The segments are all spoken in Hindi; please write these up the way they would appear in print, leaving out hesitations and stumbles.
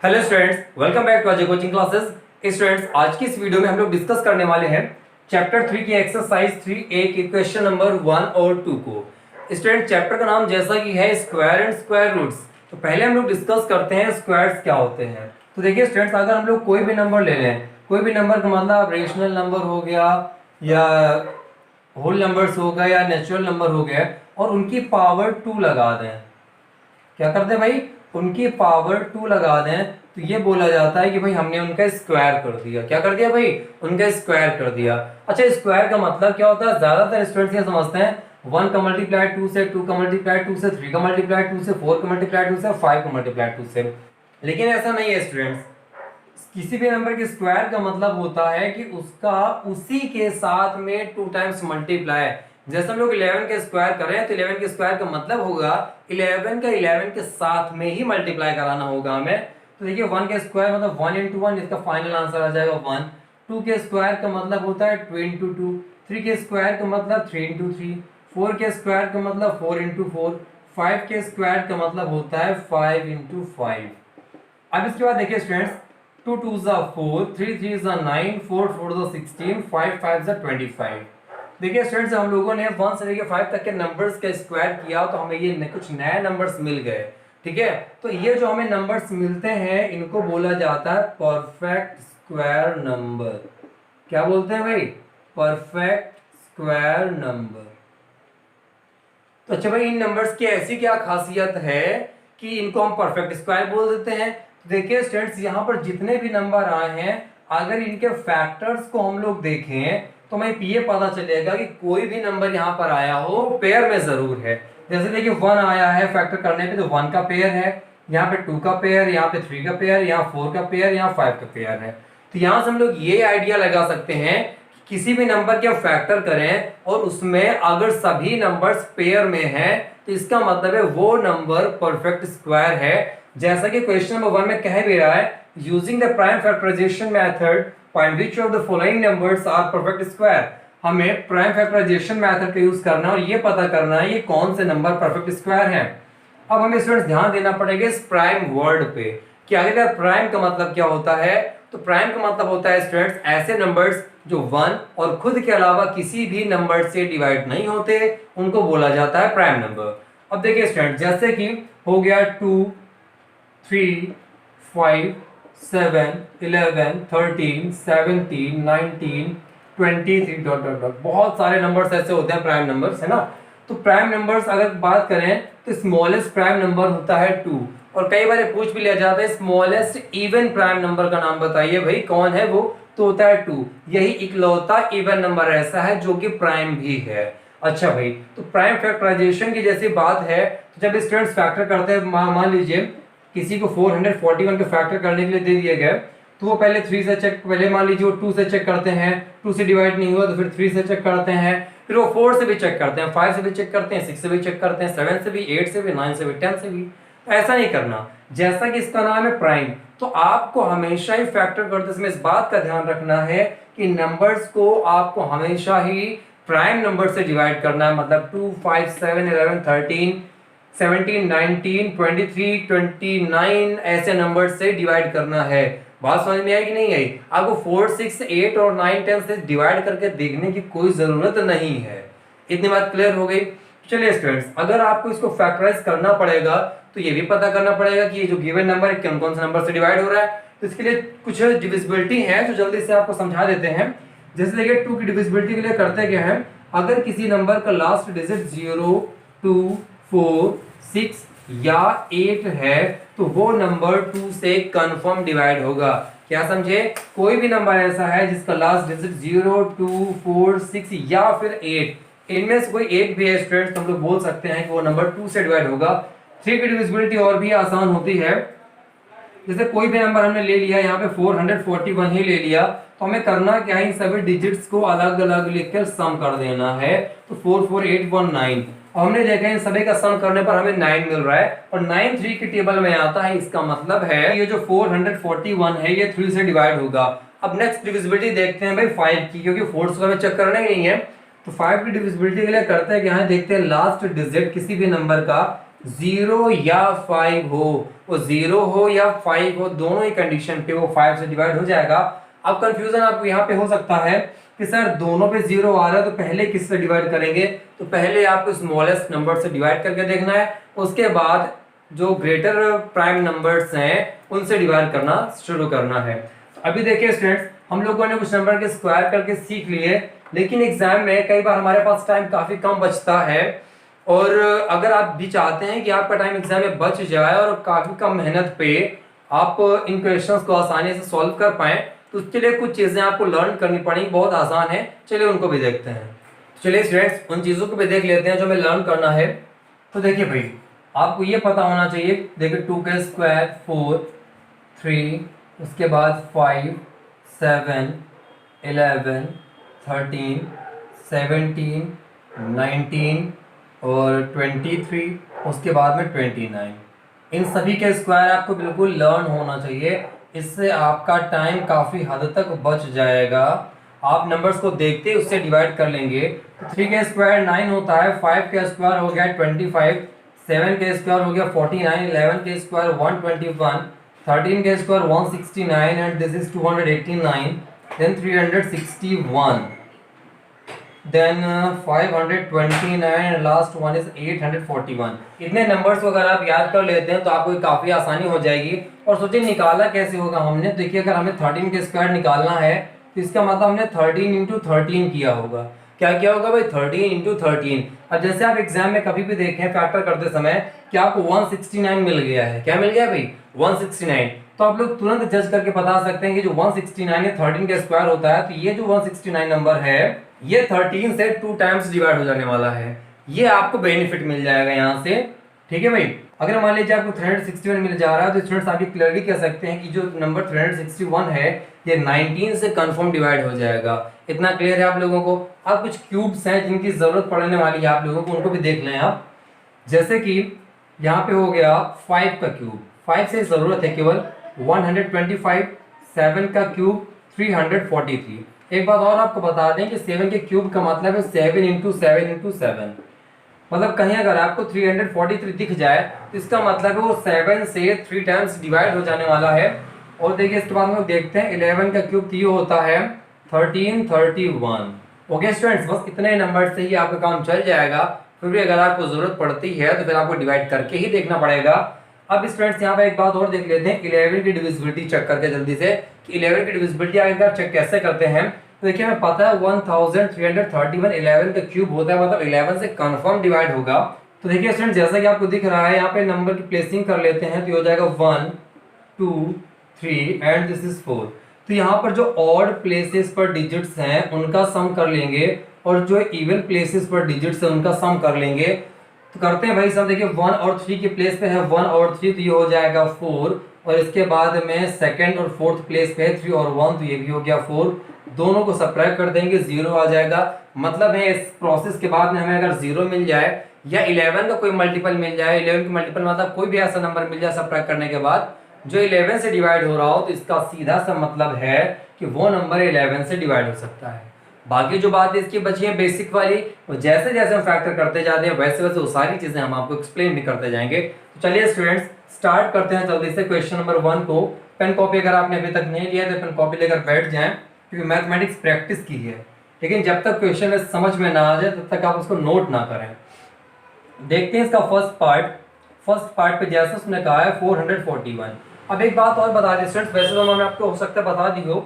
Hello students, welcome back to Ajay coaching classes. Students, आज की इस वीडियो में हम लोग डिस्कस करने वाले हैं चैप्टर 3 की एक्सरसाइज 3A की क्वेश्चन नंबर 1 और 2 को। स्टूडेंट, चैप्टर का नाम जैसा कि है स्क्वायर एंड स्क्वायर रूट्स। तो पहले हम लोग डिस्कस करते हैं स्क्वायर्स क्या होते हैं। तो देखिए स्टूडेंट्स, अगर हम लोग कोई भी नंबर ले लें, कोई भी नंबर का मतलब रेशनल नंबर हो गया या होल नंबर्स हो गया या नेचुरल नंबर हो गया और उनकी पावर 2 लगा दें, क्या करते हैं भाई, उनकी पावर 2 लगा दें, तो ये बोला जाता है कि भाई हमने उनका स्क्वायर कर दिया। क्या कर दिया भाई? उनका स्क्वायर कर दिया। अच्छा, स्क्वायर का मतलब क्या होता है? ज्यादातर स्टूडेंट्स ये समझते हैं 1 का मल्टीप्लाई 2 से, 2 का मल्टीप्लाई 2 से, 3 का मल्टीप्लाई 2 से, 4 का मल्टीप्लाई 2 से, 5 का मल्टीप्लाई 2 से। लेकिन ऐसा नहीं है स्टूडेंट्स। किसी भी नंबर के स्क्वायर का मतलब होता है कि उसका उसी के साथ में 2 टाइम्स मल्टीप्लाई। जैसे हम लोग 11 के स्क्वायर कर रहे हैं तो 11 के स्क्वायर का मतलब होगा 11 का 11 के साथ में ही मल्टीप्लाई कराना होगा हमें। तो देखिए 1 के स्क्वायर मतलब 1 into 1, इसका फाइनल आंसर आ जाएगा 1। 2 के स्क्वायर का मतलब होता है 2 into 2। 3 के स्क्वायर का मतलब 3 into 3। 4 के स्क्वायर का मतलब 4 into 4। 5 के स्क्वायर का मतलब होता है 5 into 5। अब इसके बाद देखिए स्टूडेंट्स, 2 2 जा 4, 3 3 जा 9, 4 4 जा 16, 5 5 जा 25। देखिए स्टूडेंट्स, हम लोगों ने 1 से लेकर 5 तक के नंबर्स का स्क्वायर किया तो हमें ये कुछ नए नंबर्स मिल गए। ठीक है, तो ये जो हमें नंबर्स मिलते हैं इनको बोला जाता है परफेक्ट स्क्वायर नंबर। क्या बोलते हैं भाई? Perfect square number. तो अच्छा भाई, इन नंबर्स की ऐसी क्या खासियत है कि इनको हम परफेक्ट स्क्वायर बोल देते हैं? देखिए स्टूडेंट्स, यहाँ पर जितने भी नंबर आए हैं अगर इनके फैक्टर्स को हम लोग देखें तो हमें ये पता चलेगा कि कोई भी नंबर यहाँ पर आया हो पेयर में जरूर है। जैसे देखिए 1 आया है फैक्टर करने पे तो 1 का पेयर है, यहाँ पे 2 का पेयर, यहाँ पे 3 का पेयर, यहाँ 4 का पेयर, यहाँ 5 का पेयर है। तो यहाँ से हम लोग ये आइडिया लगा सकते हैं कि किसी भी नंबर के हम फैक्टर करें और उसमें अगर सभी नंबर्स पेयर में हैं तो इसका मतलब है वो नंबर परफेक्ट स्क्वायर है। जैसा कि क्वेश्चन नंबर 1 में कह भी रहा है, using the prime factorization method find which of the following numbers are perfect square. हमें प्राइम फैक्टराइजेशन मेथड का यूज करना है और ये पता करना है ये कौन से नंबर परफेक्ट स्क्वायर हैं। अब हमें स्टूडेंट्स ध्यान देना पड़ेगा इस प्राइम वर्ड पे कि आखिर प्राइम का मतलब क्या होता है। तो प्राइम का मतलब होता है स्टूडेंट्स ऐसे नंबर्स जो 1 और खुद के अलावा किसी भी नंबर से डिवाइड नहीं होते उनको बोला जाता है प्राइम नंबर। अब देखिए स्टूडेंट, जैसे कि हो गया 2 3 5 7 11 13 17 19 23 डॉट डॉट डॉट, बहुत सारे नंबर्स ऐसे होते हैं प्राइम नंबर्स, है ना। तो प्राइम नंबर्स अगर बात करें तो स्मॉलेस्ट प्राइम नंबर होता है 2। और कई बार पूछ भी लिया जाता है स्मॉलेस्ट इवन प्राइम नंबर का नाम बताइए भाई, कौन है वो? तो होता है 2। यही इकलौता इवन नंबर ऐसा है जो कि प्राइम भी है। अच्छा भाई, तो प्राइम फैक्टराइजेशन की जैसी बात है तो जब स्टूडेंट्स फैक्टर करते हैं, मान लीजिए किसी को 441 के फैक्टर करने के लिए दे दिए गए तो वो पहले 3 से चेक, पहले मान लीजिए वो 2 से चेक करते हैं, 2 से डिवाइड नहीं हुआ तो फिर 3 से चेक करते हैं, फिर वो 4 से भी चेक करते हैं, 5 से भी चेक करते हैं, 6 से भी चेक करते हैं, 7 से भी, 8 से भी, 9 से भी, 10 से भी। ऐसा नहीं करना। जैसा कि इसका नाम है प्राइम, तो आपको हमेशा ही फैक्टर करते समय इस बात का ध्यान रखना है कि नंबर्स को आपको हमेशा ही प्राइम नंबर से डिवाइड करना है। मतलब 2 5 7 11 13 17 19 23 29 ऐसे नंबर से डिवाइड करना है। बात समझ में आई कि नहीं आई? आपको 4 6 8 और 9 10 से डिवाइड करके देखने की कोई जरूरत नहीं है। इतनी बात क्लियर हो गई? चलिए स्टूडेंट्स, अगर आपको इसको फैक्टराइज करना पड़ेगा तो ये भी पता करना पड़ेगा कि ये जो गिवन नंबर है कौन कौन से नंबर से डिवाइड हो रहा है। तो इसके लिए कुछ डिविजिबिलिटी है जो जल्दी से आपको समझा देते हैं। जैसे देखिए 2 की डिविजिबिलिटी के लिए करते क्या है, अगर किसी नंबर का लास्ट डिजिट 0 2 4 6 या 8 है तो वो नंबर 2 से कंफर्म डिवाइड होगा। क्या समझे? कोई भी नंबर ऐसा है जिसका लास्ट डिजिट 0 2 4 6 या फिर 8, इनमें से कोई एक भी है स्टूडेंट्स तो हम लोग बोल सकते हैं कि वो नंबर 2 से डिवाइड होगा। 3 की डिविजिबिलिटी और भी आसान होती है। जैसे कोई भी नंबर हमने ले लिया, यहाँ पे 441 ही ले लिया, तो हमें करना क्या है, इन सभी डिजिट्स को अलग अलग लिखकर सम कर देना है। तो 44819 हमने देखा इन सभी का सम करने पर हमें 9 मिल रहा है और 9 3 की टेबल में आता है। इसका मतलब है ये जो 441 है ये 3 से डिवाइड होगा। अब नेक्स्ट डिविजिबिलिटी देखते हैं भाई 5 की, क्योंकि 4 को हमें चेक करना ही नहीं है। तो 5 की डिविजिबिलिटी के लिए करते हैं कि यहाँ देखते हैं लास्ट डिजिट किसी भी नंबर का 0 या 5 हो, वो 0 हो या 5 हो, दोनों ही कंडीशन पे वो 5 से डिवाइड हो जाएगा। अब कंफ्यूजन आपको यहाँ पे हो सकता है कि सर दोनों पे 0 आ रहा है तो पहले किससे डिवाइड करेंगे? तो पहले आपको स्मॉलेस्ट नंबर से डिवाइड करके देखना है, उसके बाद जो ग्रेटर प्राइम नंबर्स हैं उनसे डिवाइड करना शुरू करना है। अभी देखिए स्टूडेंट्स, हम लोगों ने कुछ नंबर के स्क्वायर करके सीख लिए, लेकिन एग्जाम में कई बार हमारे पास टाइम काफी कम बचता है, और अगर आप भी चाहते हैं कि आपका टाइम एग्जाम में बच जाए और काफी कम मेहनत पे आप इन क्वेश्चंस को आसानी से सॉल्व कर पाएं, तो उसके लिए कुछ चीजें आपको लर्न करनी पड़ेंगी, बहुत आसान है। चलिए उनको भी देखते हैं। चलिए स्टूडेंट्स, उन चीजों को भी देख लेते हैं जो हमें लर्न करना है। तो देखिए भाई, आपको ये पता होना चाहिए, देखिए 2 का स्क्वायर 4, 3, उसके बाद 5, 7, 11, 13, 17, 19 और 23, उसके बाद में 29। इन सभी के स्क्वायर आपको बिल्कुल लर्न होना चाहिए, इससे आपका टाइम काफ़ी हद तक बच जाएगा। आप नंबर्स को देखते उससे डिवाइड कर लेंगे। 3 का स्क्वायर 9 होता है, 5 का स्क्वायर हो गया 25, 7 का स्क्वायर हो गया 49, 11 का स्क्वायर 121, 13 का square 169 and this is 289, then 361, then 529 and last one is 841। इतने नंबर्स को अगर आप याद कर लेते हैं तो आपको काफ़ी आसानी हो जाएगी। और सोचिए निकाला कैसे होगा हमने, देखिए अगर हमें 13 का स्क्वायर निकालना है तो इसका मतलब हमने 13 इंटू 13 किया होगा। क्या किया होगा भाई? 13 इंटू 13। अब जैसे आप एग्जाम में कभी भी देखें फैक्टर करते समय कि आपको 169 मिल गया है, क्या मिल गया भाई? 169। तो आप लोग तुरंत जज करके बता सकते हैं कि जो 169 है 13 का स्क्वायर होता है, तो ये जो 169 नंबर है ये 13 से 2 टाइम्स डिवाइड हो जाने वाला है। ये आपको बेनिफिट मिल जाएगा यहाँ से, ठीक है भाई। अगर मान लीजिए आपको 361 मिल जा रहा है तो स्टूडेंट्स आप ये क्लियरली कह सकते हैं कि जो नंबर 361 है ये 19 से कंफर्म डिवाइड हो जाएगा। इतना क्लियर है आप लोगों को? अब कुछ क्यूब्स हैं जिनकी जरूरत पड़ने वाली है आप लोगों को, उनको भी देख लें आप। जैसे कि यहाँ पे हो गया 5 का क्यूब, 5 से जरूरत है केवल 125, 7 का क्यूब 343। एक बात और आपको बता दें कि 7 के क्यूब का मतलब है 7 इंटू 7 इंटू 7। मतलब कहीं अगर आपको 343 दिख जाए तो इसका मतलब है वो 7 से 3 टाइम्स डिवाइड हो जाने वाला है। और देखिए इसके बाद हम लोग देखते हैं 11 का क्यूब तो ये होता है 1331। ओके स्टूडेंट्स, बस इतने नंबर से ही आपका काम चल जाएगा। फिर भी अगर आपको जरूरत पड़ती है तो फिर आपको डिवाइड करके ही देखना पड़ेगा। अब स्टूडेंट्स यहाँ पे एक बात और देख लेते हैं 11 की डिविजिबिलिटी चेक करके जल्दी से, कि 11 की डिविजिबिलिटी अगर चेक कैसे करते हैं। तो देखिए हमें पता है 1331 11 का क्यूब होता है, मतलब 11 से कंफर्म डिवाइड होगा। तो देखिए स्टूडेंट जैसा कि आपको दिख रहा है यहाँ पे नंबर की प्लेसिंग कर लेते हैं, तो ये हो जाएगा 1 2 3 एंड दिस इज 4। तो यहाँ पर जो ऑड प्लेसेस पर डिजिट्स हैं उनका सम कर लेंगे और जो इवन प्लेसेस पर डिजिट्स हैं उनका सम कर लेंगे। तो करते हैं भाई सब। देखिए 1 और 3 के प्लेस पे है 1 और 3, तो ये हो जाएगा 4। और इसके बाद में सेकंड और फोर्थ प्लेस पे है 3 और 1, तो ये भी हो गया 4। दोनों को सब्ट्रैक्ट कर देंगे, 0 आ जाएगा। मतलब है इस प्रोसेस के बाद में हमें अगर 0 मिल जाए या 11 का कोई मल्टीपल मिल जाए, 11 का मल्टीपल मतलब कोई भी ऐसा नंबर मिल जाए सब्ट्रैक्ट करने के बाद जो 11 से डिवाइड हो रहा हो, तो इसका सीधा सा मतलब है कि वो नंबर 11 से डिवाइड हो सकता है। बाकी जो बात इसकी बची है बेसिक वाली, वो जैसे जैसे हम फैक्टर करते जाते हैं वैसे वैसे वो सारी चीजें हम आपको एक्सप्लेन भी करते जाएंगे। तो चलिए स्टूडेंट्स स्टार्ट करते हैं जल्दी से क्वेश्चन नंबर 1 को। पेन कॉपी अगर आपने अभी तक नहीं लिया तो पेन कॉपी लेकर बैठ जाएं, क्योंकि मैथमेटिक्स प्रैक्टिस की है, लेकिन जब तक क्वेश्चन में समझ में ना आ जाए तब तक आप उसको नोट ना करें। देखते हैं इसका फर्स्ट पार्ट पे जैसा उसने कहा है 441। अब एक बात और बता दें स्टूडेंट्स, वैसे तो मैंने आपको हो सकता है बता दी हो,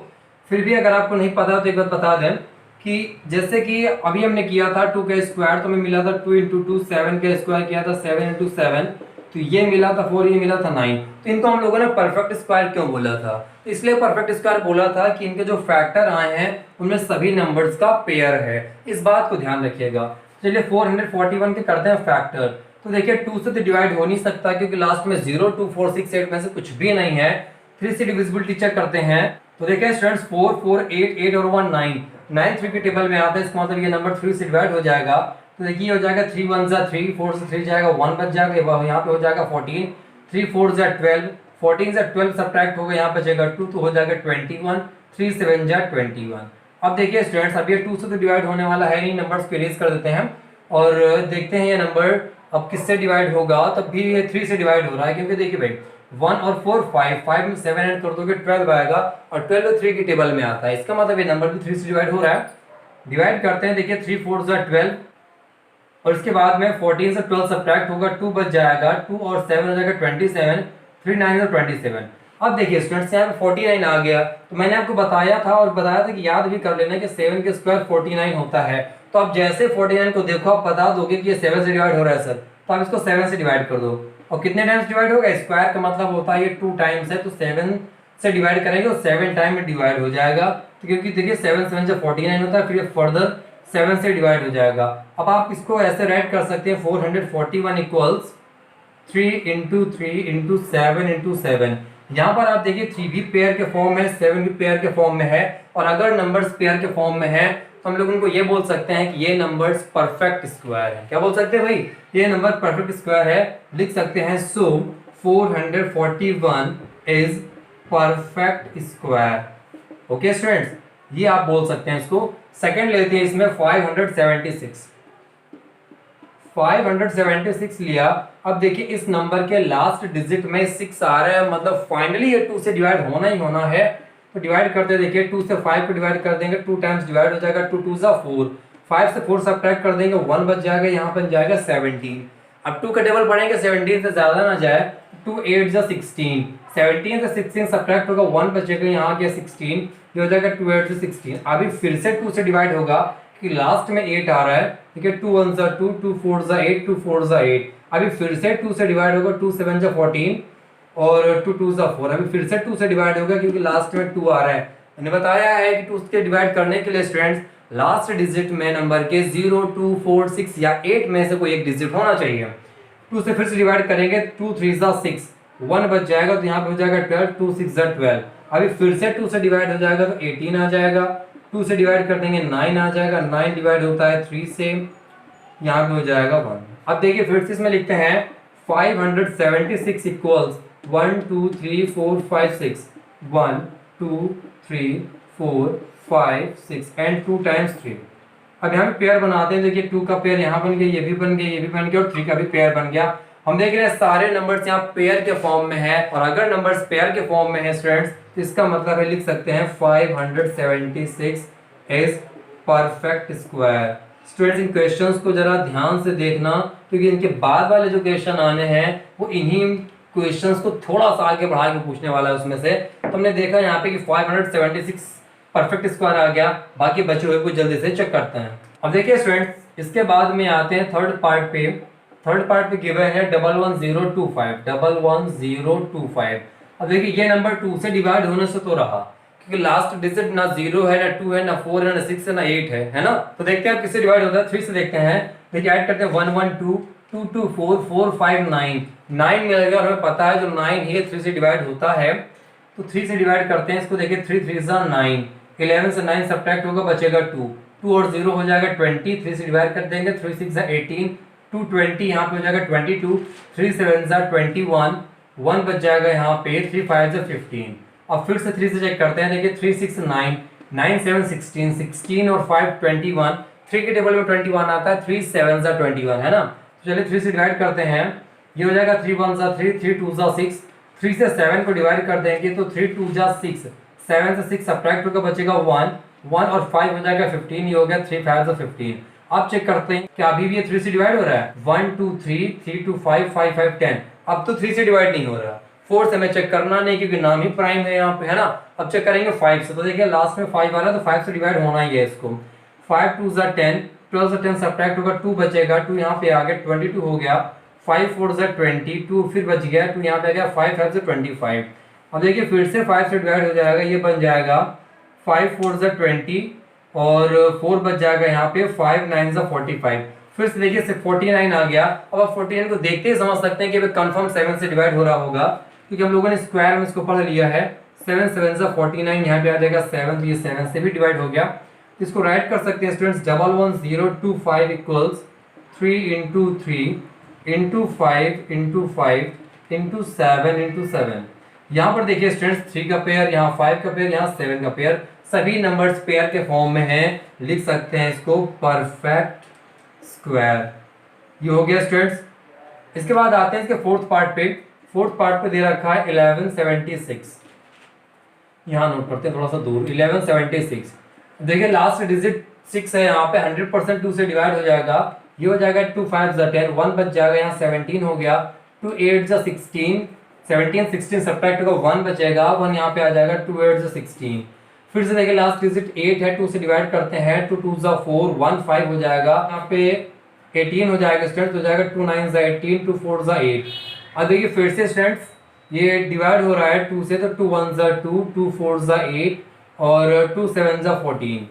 फिर भी अगर आपको नहीं पता तो एक बात बता दें कि जैसे कि अभी हमने किया था 2 का स्क्वायर, तो हमें मिला था 2 इंटू 2, 7 का स्क्वायर किया था 7 इंटू 7, तो ये मिला था 4, ये मिला था 9। तो इनको हम लोगों ने परफेक्ट स्क्वायर क्यों बोला था? तो इसलिए परफेक्ट स्क्वायर बोला था कि इनके जो फैक्टर आए हैं उनमें सभी नंबर्स का पेयर है, इस बात को ध्यान रखिएगा। चलिए 441 के करते हैं फैक्टर। तो देखिए 2 से तो डिवाइड हो नहीं सकता क्योंकि लास्ट में 0 2 4 6 8 में से कुछ भी नहीं है। 3 से डिविजिबिलिटी चेक करते हैं। तो देखिए स्टूडेंट्स 4 4 8 8 और 1 9 9 3 के टेबल में आता है, इसका मतलब ये नंबर 3 से डिवाइड हो जाएगा। तो देखिए हो जाएगा 3 1 जा 3, 4 से 3 जाएगा 1 बच जाएगा, यहाँ पे हो जाएगा 14, 3 4 जा 12, 14 से 12 सब्ट्रैक्ट होगा, यहाँ पे बचेगा 2 तो हो जाएगा 21, 3 7 जा 21। अब देखिए स्टूडेंट्स अब ये 2 से तो डिवाइड होने वाला है नहीं, नंबर्स को इरेज कर देते हैं। और देखते हैं ये नंबर अब किससे डिवाइड होगा। तब भी ये 3 से डिवाइड हो रहा है, क्योंकि देखिए भाई 1 और 4 5, 5 में 7 ऐड कर दोगे 12 आएगा, और 12 3 की टेबल में आता है। इसका मतलब ये नंबर भी 3 से डिवाइड हो रहा है। डिवाइड करते हैं, देखिए 3 4 12, और इसके बाद में 14 से 12 सब्ट्रैक्ट होगा, 2 बच जाएगा, 2 और 7 हो जाएगा 27, 3 9 27। अब देखिए स्टूडेंट्स यहाँ पे 49 आ गया। तो मैंने आपको बताया था और बताया था कि याद भी कर लेना कि 7 के स्क्वायर 49 होता है। तो आप जैसे 49 को देखो आप बता दोगे कि ये 7 से डिवाइड हो रहा है सर, तो आप इसको 7 से डिवाइड कर दो। और कितने टाइम्स डिवाइड होगा, स्क्वायर का मतलब होता है ये 2 टाइम्स है, तो 7 से डिवाइड करेंगे और 7 टाइम में डिवाइड हो जाएगा। तो क्योंकि देखिए 7 7 से 49 होता है, फिर ये फर्दर 7 से डिवाइड हो जाएगा। अब आप इसको ऐसे राइट कर सकते हैं 441 इक्वल्स 3 इंटू 3 इंटू 7 इंटू 7। यहाँ पर आप देखिए 3 भी पेयर के फॉर्म में, 7 भी पेयर के फॉर्म में है, और अगर नंबर्स पेयर के फॉर्म में है तो हम लोग उनको ये बोल सकते हैं कि ये नंबर्स परफेक्ट स्क्वायर है। क्या बोल सकते हैं भाई, ये नंबर परफेक्ट स्क्वायर है। लिख सकते हैं सो 441 is perfect square. Okay students, ये आप बोल सकते हैं इसको। सेकंड लेते हैं इसमें 576 लिया। अब देखिए इस नंबर के लास्ट डिजिट में 6 आ रहा है, मतलब फाइनली ये 2 से डिवाइड होना ही होना है। तो डिवाइड करते हैं, देखिए 2 से 5 को डिवाइड कर देंगे, 2 टाइम्स डिवाइड हो जाएगा, 2 2 जा 4, 5 से 4 सब्ट्रैक्ट कर देंगे, 1 बच जाएगा, यहाँ बन जाएगा 17। अब 2 का टेबल पढ़ेंगे 17 से ज्यादा ना जाए, 2 8 जा 16, 17 से 16 सब्ट्रैक्ट होगा, 1 बचेगा, यहाँ गया 16, ये हो जाएगा 2 8 से 16। अभी फिर से 2 से डिवाइड होगा कि लास्ट में 8 आ रहा है, ठीक है, 2 1 जा 2, 2 4 जा 8, 2 4 जा 8। अभी फिर से 2 से डिवाइड होगा, 2 7 जा 14 और 2 2 जा 4। अभी फिर से 2 से डिवाइड होगा क्योंकि लास्ट में 2 आ रहा है। मैंने बताया है कि 2 से डिवाइड करने के लिए स्टूडेंट्स लास्ट डिजिट में नंबर के 0 2 4 6 या 8 में से कोई एक डिजिट होना चाहिए। 2 से फिर से डिवाइड करेंगे, 2 3 जा 6, 1 बच जाएगा, तो यहाँ पे हो जाएगा 12, 2 6 जा 12। अभी फिर से 2 से डिवाइड हो जाएगा तो 18 आ जाएगा, 2 से डिवाइड कर देंगे 9 आ जाएगा, 9 डिवाइड होता है 3 से, यहाँ पे हो जाएगा 1। अब देखिए फिर से इसमें लिखते हैं 576 इक्वल्स 1 2 3 4 5 6, 1 2 3 4 5 6 एंड 2 टाइम्स 3। अब यहाँ पे पेयर बनाते हैं, देखिए 2 का पेयर यहाँ बन गया, ये भी बन गया, ये भी बन गया, और 3 का भी पेयर बन गया। हम देख रहे हैं सारे नंबर्स यहाँ पेयर के फॉर्म में है, और अगर नंबर्स पेयर के फॉर्म में है स्टूडेंट्स तो इसका मतलब है लिख सकते हैं 576 is perfect square. Students in questions को जरा ध्यान से देखना, क्योंकि इनके बाद वाले जो क्वेश्चन आने हैं वो इन्हीं क्वेश्चंस को थोड़ा सा आगे बढ़ा के पूछने वाला है उसमें से। तो हमने देखा यहाँ पे कि 576 परफेक्ट स्क्वायर आ गया, बाकी बचे हुए को जल्दी से चेक करते हैं। अब देखिए स्टूडेंट्स इसके बाद में आते हैं थर्ड पार्ट पे। थर्ड पार्ट पे गिवन है 11025। अब देखिए ये नंबर 2 से डिवाइड होने से तो रहा, क्योंकि लास्ट डिजिट ना 0 है, ना 2 है, ना 4 है, ना 6 है, ना 8 है ना। तो देखते हैं आप किससे डिवाइड होता है, 3 से देखते हैं। देखिए ऐड करते हैं 1 1 2 2 2 4 4 5 9, 9 मिल गया, और हमें पता है जो 9 है 3 से डिवाइड होता है, तो 3 से डिवाइड करते हैं इसको। देखिए 3 3 जा 9, 11 से 9 सब्ट्रैक्ट होगा, बचेगा 2, 2 और 0 हो जाएगा 20, 3 से डिवाइड कर देंगे, 3 6 जा 18, 2 20 यहाँ पे हो जाएगा 22, 3 7 जा 21, 1 बच जाएगा यहाँ पे, 3 5 जा 15। अब फिर से 3 से चेक करते हैं, देखिए 3 6 9, 9 7 16, 16 और 5 21, 3 के टेबल में 21 आता है, 3 7 जा 21 है ना। तो चलिए 3 से डिवाइड करते हैं, ये हो जाएगा 3 1 जा 3, 3 2 जा 6, 3 से 7 को डिवाइड कर देंगे तो 3 2 जा 6, 7 से 6 सब्ट्रैक्ट होकर बचेगा 1, 1 और 5 हो जाएगा 15, ये हो गया 3 5 जा 15। अब चेक करते हैं कि अभी भी ये 3 से डिवाइड हो रहा है, 1 2 3, 3 2 5, 5 5 10। अब तो 3 से डिवाइड नहीं हो रहा, 4 से हमें चेक करना नहीं क्योंकि नाम ही प्राइम है यहाँ पे, है ना। अब चेक करेंगे 5 से, तो देखिए लास्ट में 5 आ रहा है तो 5 से डिवाइड होना ही है इसको। 5 2 जा 10, 12 से 10 सब्ट्रैक्ट होगा, 2 बचेगा, 2 यहाँ पे आ गया, 22 हो गया, 5 4 जा 20, 2 फिर बच गया, 2 यहाँ पे आ गया, 5 5 से 25। अब देखिए फिर से 5 से डिवाइड हो जाएगा, ये बन जाएगा 5 4 जा 20 और 4 बच जाएगा यहाँ पे, 5 9 जा 45। फिर से देखिए 49 आ गया। अब आप 49 को देखते ही समझ सकते हैं कि कंफर्म 7 से डिवाइड हो रहा होगा, क्योंकि हम लोगों ने स्क्वायर में इसको पढ़ लिया है। 7 7 जा 49, यहाँ पे आ जाएगा 7, तो ये 7 से भी डिवाइड हो गया। तो इसको राइट कर सकते हैं students 11025 equals 3 into 3 into 5 into 5 into 7 into 7। यहाँ पर देखिए स्टूडेंट्स 3 का पेयर, यहाँ 5 का पेयर, यहाँ 7 का पेयर, सभी नंबर्स पेयर के फॉर्म में हैं। लिख सकते हैं इसको परफेक्ट स्क्वायर। ये हो गया स्टूडेंट्स। इसके बाद आते हैं इसके फोर्थ पार्ट पे। फोर्थ पार्ट पे दे रखा है 1176। यहाँ नोट करते हैं थोड़ा सा दूर, 1176। देखिए लास्ट डिजिट 6 है यहाँ पे, 100% 2 से डिवाइड हो जाएगा। ये हो जाएगा 2 5 10, 1 बच जाएगा, यहाँ 17 हो गया, 2 8 16, 17 16 सब्ट्रैक्ट होगा, 1 बचेगा, 1 यहाँ पे आ जाएगा, 2 8 16। फिर से देखिए लास्ट डिजिट 8 है, 2 से डिवाइड करते हैं, 2 2 4, 1 5 हो जाएगा, यहाँ पे 18 हो जाएगा स्टूडेंट्स, हो जाएगा 2 9 18, 2 4 8। अब देखिए फिर से स्टूडेंट्स ये डिवाइड हो रहा है 2 से, तो 2 1 2, 2 4 8 और 2 7 14।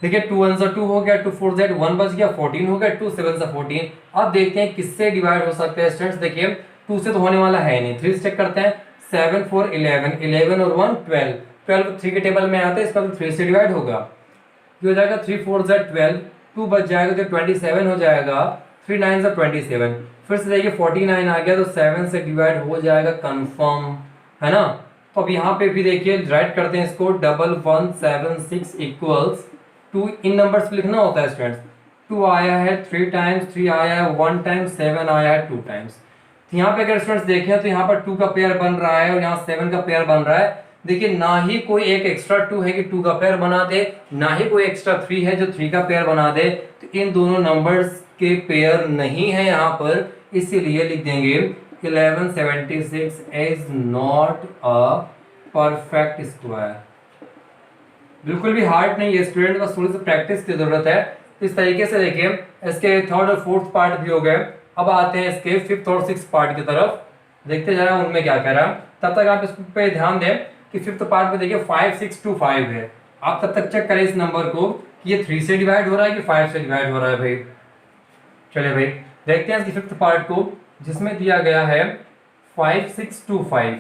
देखिए 2 1 2 हो गया, 2 4 1 बच गया, 14 हो गया, 2 7 14। अब देखते हैं किससे डिवाइड हो सकता है स्टूडेंट्स। देखिए 2 से तो होने वाला है नहीं, 3 से चेक करते हैं। 7 4 11, 11 और 1 12, 12 3 के टेबल में आता है, इसका 3 से डिवाइड होगा। ये हो जाएगा 3 4 12, 2 बच जाएगा तो 27 हो जाएगा, 3 9 27। फिर से देखिए 49 आ गया, तो 7 से डिवाइड हो जाएगा कंफर्म, है ना। तो अब यहाँ पे भी देखिए राइट करते हैं इसको, 1176 इक्वल्स 2 इन नंबर्स पे लिखना होता है स्टूडेंट्स। 2 आया है 3 टाइम्स, 3 आया है 1 टाइम, 7 आया है 2 टाइम्स। तो यहाँ पे अगर स्टूडेंट्स देखें तो यहाँ पर 2 का पेयर बन रहा है और यहाँ 7 का पेयर बन रहा है। देखिए ना ही कोई एक एक्स्ट्रा 2 है कि 2 का पेयर बना दे, ना ही कोई एक्स्ट्रा 3 है जो 3 का पेयर बना दे। तो इन दोनों नंबर्स के पेयर नहीं है यहाँ पर, इसीलिए लिख देंगे 1176 is not a perfect square. बिल्कुल भी हार्ड नहीं है स्टूडेंट, बस थोड़ी सी प्रैक्टिस की जरूरत है। इस तरीके से देखिए इसके थर्ड और फोर्थ पार्ट भी हो गए। अब आते हैं इसके फिफ्थ और सिक्स पार्ट की तरफ, देखते जा रहे हैं उनमें क्या कह रहा है। तब तक आप इस पे ध्यान दें कि फिफ्थ पार्ट में देखिए 5625 है। आप तब तक चेक करें इस नंबर को कि ये 3 से डिवाइड हो रहा है कि 5 से डिवाइड हो रहा है भाई। चलिए भाई देखते हैं इसकी फिफ्थ पार्ट को, जिसमें दिया गया है 5625।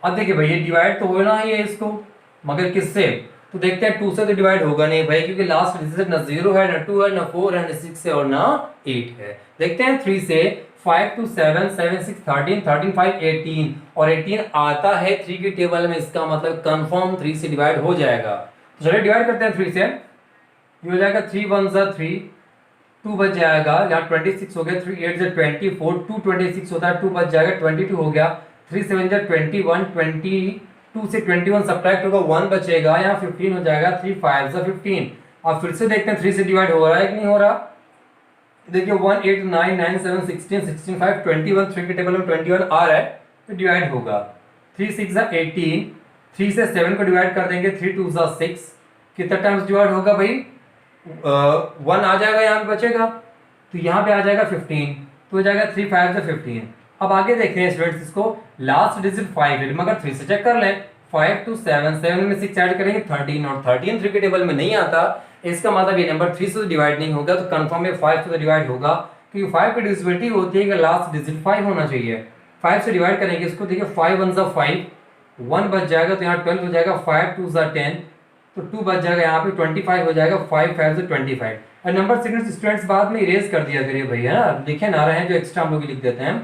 अब देखिए भाई ये डिवाइड तो होना ही है इसको, मगर किससे? तो देखते हैं 2 से तो डिवाइड होगा नहीं भाई, क्योंकि लास्ट डिजिट ना 0 है, ना 2 है, ना 4 है, ना 6 है और ना 8 है। देखते हैं 3 से, 5 2 7 7 6 13, 13 5 18 और 18 आता है 3 की टेबल में, इसका मतलब कंफर्म 3 से डिवाइड हो जाएगा। तो चलिए डिवाइड करते हैं 3 से। ये हो जाएगा 3 1 3, 2 बच जाएगा, यहाँ 26 हो गया, 3 8 24, 2 26 होता है, 2 बच जाएगा, 22 हो गया, 3 7 21, 22 से 21 सब्ट्रैक्ट होगा, 1 बचेगा, यहाँ 15 हो जाएगा, 3 5 15। अब फिर से देखते हैं 3 से डिवाइड हो रहा है कि नहीं हो रहा। देखिए 1 8 9 9 7 16 16 5 21, 3 के टेबल में 21 आ रहा है तो डिवाइड होगा। 3 6 18, 3 से 7 को डिवाइड कर देंगे, 3 2 6, कितना टाइम्स डिवाइड होगा भाई? 1 आ जाएगा, यहाँ पे बचेगा, तो यहाँ पे आ जाएगा 15, तो हो जाएगा 3 5 15। अब आगे देखते हैं स्टूडेंट्स इसको, लास्ट डिजिट 5 है, मगर 3 से चेक कर लें। 5 2 7, 7 में 6 ऐड करेंगे 13, और 13 3 के टेबल में नहीं आता, इसका मतलब ये नंबर 3 से डिवाइड नहीं होगा, तो कंफर्म है 5 से डिवाइड होगा, क्योंकि 5 की डिविजिबिलिटी होती है कि लास्ट डिजिट 5 होना चाहिए। 5 से डिवाइड करेंगे इसको, देखिए 5 1 5, 1 बच जाएगा, तो यहाँ 12 हो जाएगा, 5 2 10, तो 2 बच जाएगा, यहाँ पे 25 हो जाएगा, 5 5 25। और नंबर सीक्वेंस स्टूडेंट्स बाद में इरेज कर दिया करिए भैया, है ना, लिखे ना रहे हैं जो एक्स्ट्रा हम लोग लिख देते हैं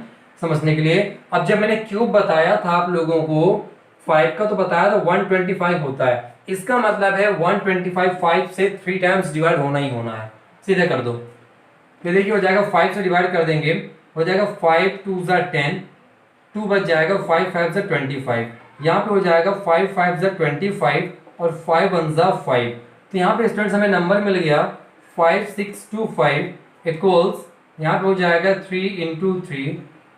समझने के लिए। अब जब मैंने क्यूब बताया था आप लोगों को 5 का, तो बताया था 125 होता है, इसका मतलब है 125 5 से 3 टाइम्स डिवाइड होना ही होना है, सीधे कर दो। तो देखिए हो जाएगा 5 से डिवाइड कर देंगे, हो जाएगा 5 2 10, 2 बच जाएगा, 5 5 25, यहाँ पे हो जाएगा 5 5 25 और 5 1 5। तो यहाँ पे स्टूडेंट्स हमें नंबर मिल गया 5625 इक्वल्स, यहाँ पे हो जाएगा 3 into 3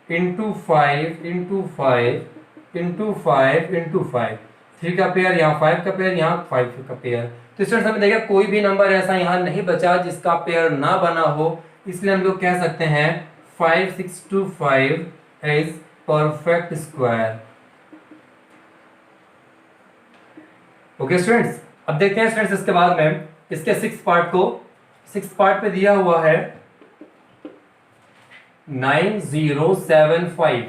into 5 into 5 into 5 into 5, 3 का पेयर, यहाँ 5 का पेयर, यहाँ 5 का पेयर। तो स्टूडेंट्स हमें देखिए कोई भी नंबर ऐसा यहाँ नहीं बचा जिसका पेयर ना बना हो, इसलिए हम लोग कह सकते हैं 5625 is perfect square. Okay students, अब देखते हैं स्टूडेंट्स इसके बाद में इसके सिक्स पार्ट को। सिक्स पार्ट पे दिया हुआ है 9075।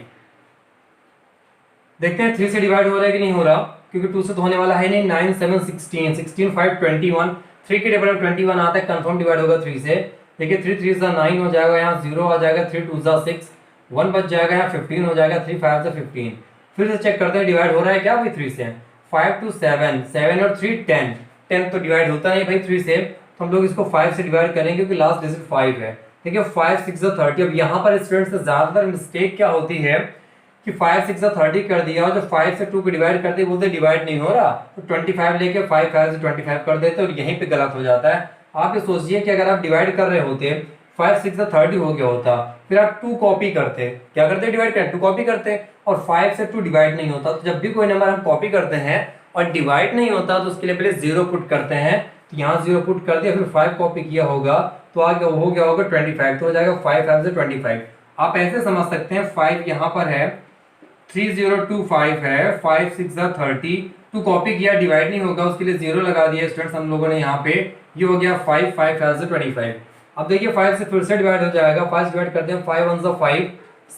देखते हैं 3 से डिवाइड हो रहा है कि नहीं हो रहा, क्योंकि 2 से तो होने वाला है नहीं। 9 7 16, 16 5 21, 3 के टेबल में 21 आता है, कंफर्म डिवाइड होगा 3 से। देखिए 3 3 9 हो जाएगा, यहाँ 0 आ जाएगा, 3 2 6, 1 बच जाएगा, यहाँ 15 हो जाएगा, 3 5 15। फिर से चेक करते हैं डिवाइड हो रहा है क्या भाई 3 से। 5 2 7, 7 और 3 10, 10 तो डिवाइड होता नहीं भाई 3 से, तो हम लोग इसको 5 से डिवाइड करेंगे क्योंकि लास्ट डिजिट 5 है। देखिए 5 6 30। अब यहाँ पर स्टूडेंट्स से ज्यादातर मिस्टेक क्या होती है कि 5 6 30 कर दिया और जब 5 से 2 को डिवाइड करते बोलते डिवाइड नहीं हो रहा, तो 25 लेके 5 5 से 25 कर देते और यहीं पे गलत हो जाता है। आप ये सोचिए कि अगर आप डिवाइड कर रहे होते 5 6 30 हो गया होता, फिर आप 2 कॉपी करते, क्या करते डिवाइड करते 2 कॉपी करते, और 5 से 2 डिवाइड नहीं होता। तो जब भी कोई नंबर हम कॉपी करते हैं और डिवाइड नहीं होता तो उसके लिए पहले 0 पुट करते हैं। तो यहाँ 0 पुट कर दिया, फिर 5 कॉपी किया होगा तो आगे हो गया होगा 25, तो हो जाएगा 5 5 से 25। आप ऐसे समझ सकते हैं 5 यहाँ पर है, 3025 है, 5 6 30, 2 कॉपी किया डिवाइड नहीं होगा उसके लिए 0 लगा दिया स्टूडेंट्स हम लोगों ने यहाँ पे, ये हो गया 5 5 5 से 25। अब देखिए 5 से फिर से डिवाइड हो जाएगा, 5 डिवाइड करते हैं 5 1 5,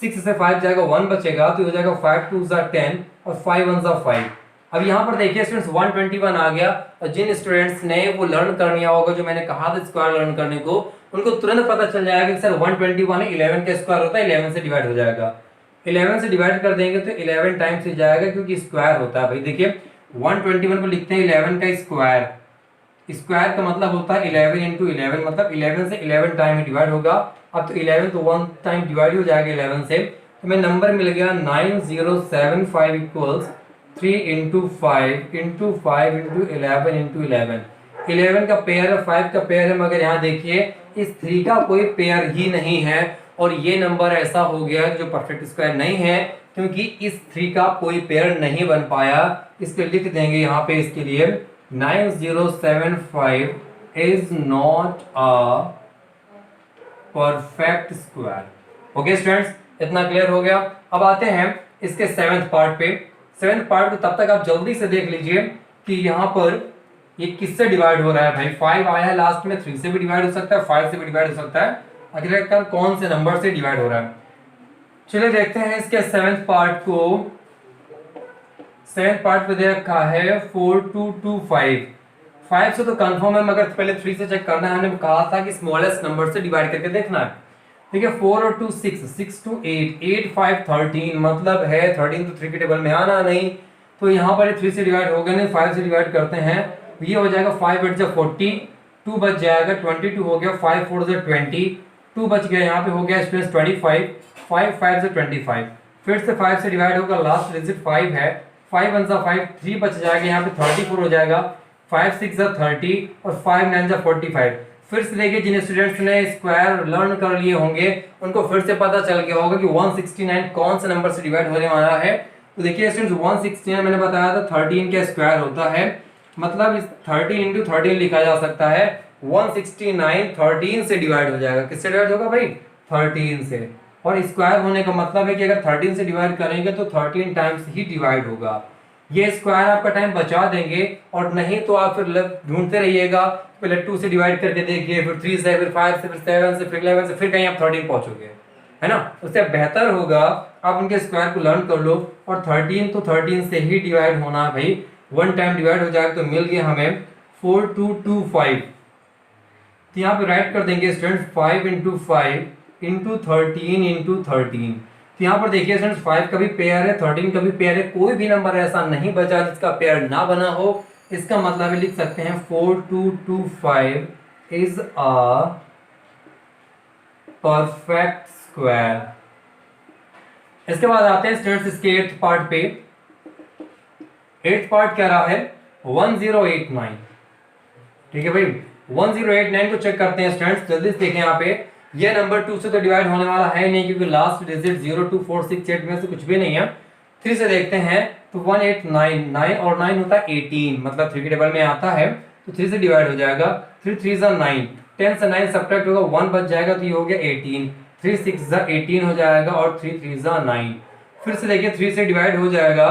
6 से 5 जाएगा 1 बचेगा तो हो जाएगा 5 2 10 और 5 1 5। अब यहाँ पर देखिए स्टूडेंट्स 121 आ गया, और जिन स्टूडेंट्स ने वो लर्न कर लिया होगा जो मैंने कहा था स्क्वायर लर्न करने को, उनको तुरंत पता चल जाएगा कि सर 121 है, 11 का स्क्वायर होता है 11 से डिवाइड हो जाएगा। 11 से डिवाइड कर देंगे तो 11 टाइम्स हो जाएगा क्योंकि स्क्वायर होता है भाई। देखिए 121 को लिखते हैं 11 का स्क्वायर, स्क्वायर का मतलब होता है 11 इंटू 11, मतलब 11 से 11 टाइम डिवाइड होगा। अब तो 11 तो 1 टाइम डिवाइड हो जाएगा 11 से, तो हमें नंबर मिल गया 9075 equals 3 into 5 into 5 into 11 into 11। 11 का पेयर है, 5 का पेयर है, मगर यहाँ देखिए इस 3 का कोई पेयर ही नहीं है, और ये नंबर ऐसा हो गया जो परफेक्ट स्क्वायर नहीं है क्योंकि इस 3 का कोई पेयर नहीं बन पाया। इसके लिख देंगे यहाँ पे इसके लिए 9075 is not a perfect square. Okay students, इतना क्लियर हो गया। अब आते हैं इसके 7th पार्ट पे। 7th पार्ट को तब तक आप जल्दी से देख लीजिए कि यहाँ पर ये किससे डिवाइड हो रहा है भाई। 5 आया है लास्ट में, 3 से भी डिवाइड हो सकता है, 5 से भी डिवाइड हो सकता है, आखिरकार कौन से नंबर से डिवाइड हो रहा है। चलिए देखते हैं इसके 7th पार्ट को। 7th पार्ट पे दे रखा है 4225। 5 से तो कंफर्म है, मगर पहले 3 से चेक करना है। हमने कहा था कि स्मॉलेस्ट नंबर से डिवाइड करके देखना है। ठीक है, 4 और 2 6, 6 2 8, 8 5 13, मतलब है 13 तो 3 के टेबल में आना नहीं, तो यहाँ पर 3 से डिवाइड होगा नहीं, 5 से डिवाइड करते हैं, ये हो जाएगा 5 8 जा 40, 2 बच जाएगा, 22 हो गया, 5 4 जा 20, 2 बच गया, यहाँ पे हो गया स्टूडेंट्स 25, 5 5 से 25, फिर से 5 से डिवाइड होगा, लास्ट डिजिट 5 है, 5 1 जा 5, 3 बच जाएगा, यहाँ पे 34 हो जाएगा, 5 6 जा 30 और 5 9 जा 45। फिर से देखिए जिन स्टूडेंट्स ने स्क्वायर लर्न कर लिए होंगे उनको फिर से पता चल गया होगा कि 169 कौन से नंबर से डिवाइड होने वाला है। तो देखिए स्टूडेंट्स 169 मैंने बताया था 13 का स्क्वायर होता है, मतलब इस 13 इंटू 13 लिखा जा सकता है। 169 13 से डिवाइड हो जाएगा, किससे डिवाइड होगा भाई 13 से, और स्क्वायर होने का मतलब है कि अगर 13 से डिवाइड करेंगे तो 13 टाइम्स ही डिवाइड होगा। ये स्क्वायर आपका टाइम बचा देंगे, और नहीं तो आप फिर ढूंढते रहिएगा, पहले 2 से डिवाइड करके देखिए, फिर 3 से, फिर 5 से, फिर 7 से, फिर 11 से, फिर कहीं आप 13 पहुंचोगे, है ना। उससे बेहतर होगा आप उनके स्क्वायर को लर्न कर लो, और 13 तो 13 से ही डिवाइड होना है भाई, 1 टाइम डिवाइड हो जाएगा तो मिल गया हमें 4225। तो यहाँ पे राइट कर देंगे स्टूडेंट्स 5 इंटू 5 इंटू 13 इंटू 13। तो यहाँ पर देखिए स्टूडेंट्स 5 का भी पेयर है, 13 का भी पेयर है, कोई भी नंबर ऐसा नहीं बचा जिसका पेयर ना बना हो। इसका मतलब लिख सकते हैं 4225 इज अ परफेक्ट स्क्वायर। इसके बाद आते हैं स्टूडेंट्स इसके 8th पार्ट पे। 8th पार्ट क्या रहा है 1089। ठीक है भाई, 1089 को चेक करते हैं स्टूडेंट्स, जल्दी से देखें। यहाँ पे ये नंबर 2 से तो डिवाइड होने वाला है नहीं क्योंकि लास्ट डिजिट 0 2 4 6 8 में से कुछ भी नहीं है। 3 से देखते हैं तो 189, 9 और 9 होता है 18, मतलब 3 के टेबल में आता है, तो 3 से डिवाइड हो जाएगा, 3 3 जा 9, 10 से 9 सब्ट्रैक्ट होगा, 1 बच जाएगा तो ये हो गया 18, 3 6 जा 18 हो जाएगा, और 3 3 जा 9। फिर से देखिए 3 से डिवाइड हो जाएगा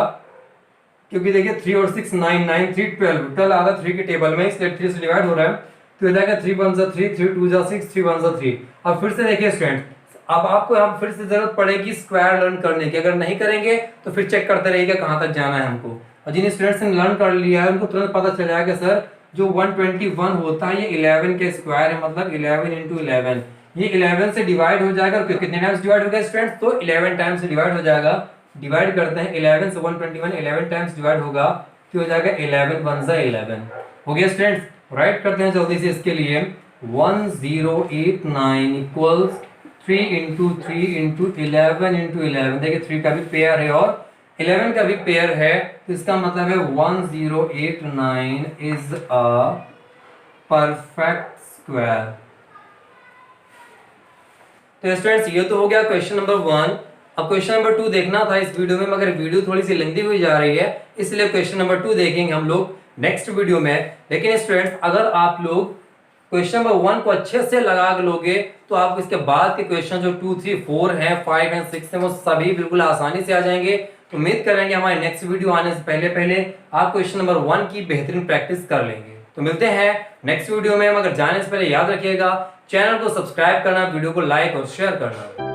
क्योंकि देखिए 3 और 6 9 9 3 12, 12 आता 3 के टेबल में, इसलिए 3 से डिवाइड हो रहा है, तो हो जाएगा 3 1 जा 3, 3 2 जा 6, 3 1 जा 3। अब फिर से देखिए स्टूडेंट, अब आपको यहाँ फिर से जरूरत पड़ेगी स्क्वायर लर्न करने की, अगर नहीं करेंगे तो फिर चेक करते रहिएगा कहाँ तक जाना है हमको। और जिन स्टूडेंट्स ने लर्न कर लिया है उनको तुरंत पता चल जाएगा सर जो 121 होता है ये 11 के स्क्वायर है, मतलब 11 इंटू 11, ये 11 से डिवाइड हो जाएगा। कितने टाइम्स डिवाइड होगा स्टूडेंट्स, तो 11 टाइम्स से डिवाइड हो जाएगा। डिवाइड करते हैं 11 से 121, 11 टाइम्स डिवाइड होगा तो हो जाएगा 11 1 जा 11। हो गया स्टूडेंट्स, राइट करते हैं जल्दी से इसके लिए। 1089 इक्वल्स 3 इंटू 3 इंटू 11 इंटू 11। देखिए 3 का भी पेयर है और 11 का भी पेयर है, तो इसका मतलब है 1089 इज अ परफेक्ट स्क्वायर। तो स्टूडेंट्स ये तो हो गया क्वेश्चन नंबर 1। अब क्वेश्चन नंबर 2 देखना था इस वीडियो में, मगर वीडियो थोड़ी सी लेंथी हुई जा रही है, इसलिए क्वेश्चन नंबर 2 देखेंगे हम लोग नेक्स्ट वीडियो में। लेकिन स्टूडेंट्स अगर आप लोग क्वेश्चन नंबर 1 को अच्छे से लगा लोगे तो आप इसके बाद के क्वेश्चन जो 2, 3, 4 हैं, 5 एंड 6 हैं, वो सभी बिल्कुल आसानी से आ जाएंगे। तो उम्मीद करेंगे हमारे नेक्स्ट वीडियो आने से पहले पहले आप क्वेश्चन नंबर 1 की बेहतरीन प्रैक्टिस कर लेंगे। तो मिलते हैं नेक्स्ट वीडियो में, मगर जाने से पहले याद रखिएगा चैनल को सब्सक्राइब करना, वीडियो को लाइक और शेयर करना।